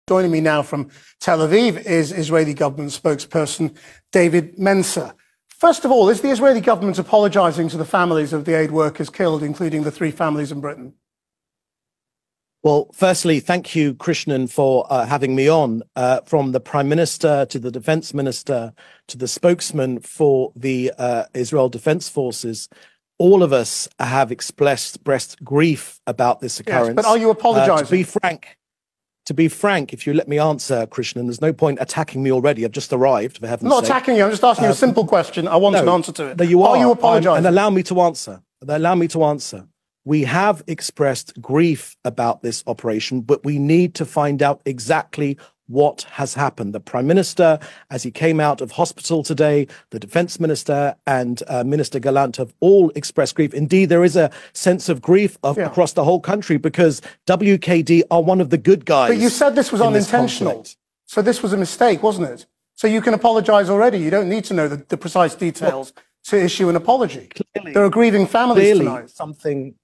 Joining me now from Tel Aviv is Israeli government spokesperson David Mencer. First of all, is the Israeli government apologizing to the families of the aid workers killed, including the 3 families in Britain? Well, firstly, thank you, Krishnan, for having me on. From the Prime Minister to the Defense Minister to the spokesman for the Israel Defense Forces, all of us have expressed grief about this occurrence. Yes, but are you apologizing? To be frank, if you let me answer, Krishnan, there's no point attacking me already. I've just arrived, for heaven's sake. I'm not attacking you. I'm just asking you a simple question. I want an answer to it. Are you apologizing? And allow me to answer. We have expressed grief about this operation, but we need to find out exactly what has happened. The Prime Minister, as he came out of hospital today, the Defense Minister and Minister Gallant have all expressed grief. Indeed, there is a sense of grief across the whole country because WKD are one of the good guys. But you said this was unintentional. So this was a mistake, wasn't it? So you can apologize already. You don't need to know the precise details to issue an apology. Clearly, there are grieving families tonight.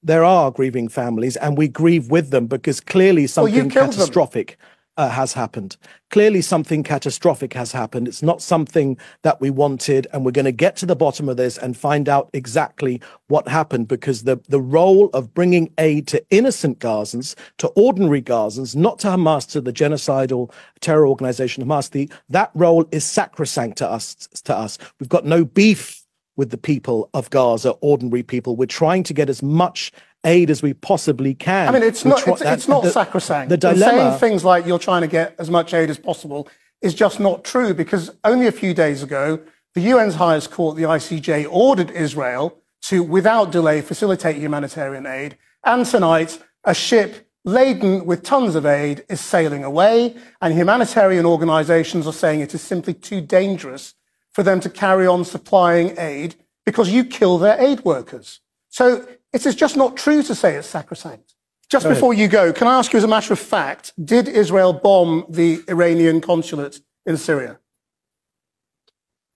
There are grieving families, and we grieve with them because clearly something catastrophic has happened. Clearly something catastrophic has happened. It's not something that we wanted, and we're going to get to the bottom of this and find out exactly what happened, because the role of bringing aid to innocent Gazans, to ordinary Gazans, not to Hamas, to the genocidal terror organization Hamas, that role is sacrosanct to us. We've got no beef with the people of Gaza, ordinary people. We're trying to get as much aid as we possibly can. I mean, it's not sacrosanct. The dilemma, saying things like you're trying to get as much aid as possible is just not true, because only a few days ago, the UN's highest court, the ICJ, ordered Israel to, without delay, facilitate humanitarian aid. And tonight, a ship laden with tons of aid is sailing away, and humanitarian organizations are saying it is simply too dangerous for them to carry on supplying aid because you kill their aid workers. So it is just not true to say it's sacrosanct. Just before you go, can I ask you as a matter of fact, did Israel bomb the Iranian consulate in Syria?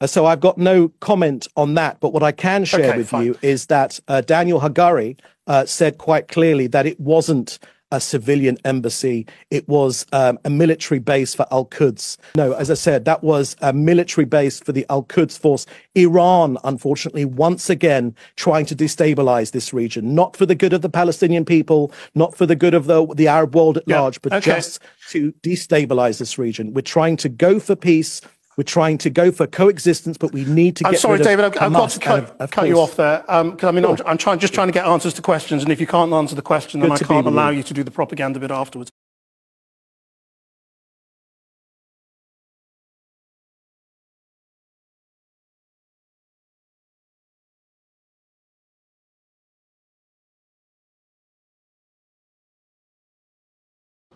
So I've got no comment on that, but what I can share with you is that Daniel Hagari said quite clearly that it wasn't a civilian embassy. It was a military base for Al-Quds. No, as I said, that was a military base for the Al-Quds force. Iran, unfortunately, once again, trying to destabilize this region, not for the good of the Palestinian people, not for the good of the Arab world at large, but just to destabilize this region. We're trying to go for peace. We're trying to go for coexistence, but we need to get I'm sorry, rid David, of I've got to cut you off there. Because I mean, I'm just trying to get answers to questions, and if you can't answer the question, then I can't allow you to do the propaganda bit afterwards.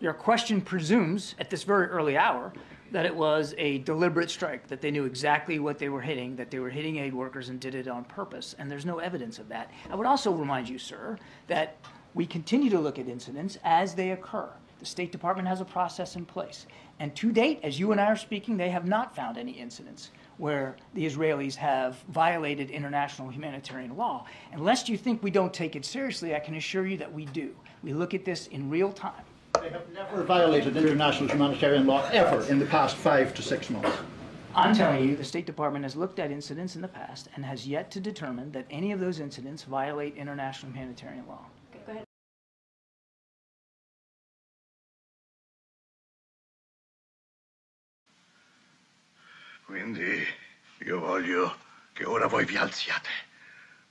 Your question presumes, at this very early hour, that it was a deliberate strike, that they knew exactly what they were hitting, that they were hitting aid workers and did it on purpose, and there's no evidence of that. I would also remind you, sir, that we continue to look at incidents as they occur. The State Department has a process in place, and to date, as you and I are speaking, they have not found any incidents where the Israelis have violated international humanitarian law. And lest you think we don't take it seriously, I can assure you that we do. We look at this in real time. They have never violated international humanitarian law ever in the past 5 to 6 months. I'm telling you, the State Department has looked at incidents in the past and has yet to determine that any of those incidents violate international humanitarian law. Okay, go ahead. Quindi io voglio che ora voi vi alziate.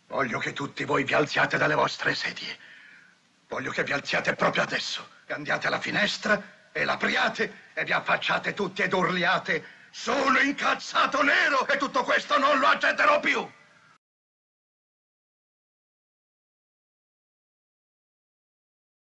Voglio che tutti voi vi alziate dalle vostre sedie. Voglio che vi alziate proprio adesso. Andiate alla finestra e l'apriate e vi affacciate tutti ed urliate: sono incazzato nero e tutto questo non lo accetterò più!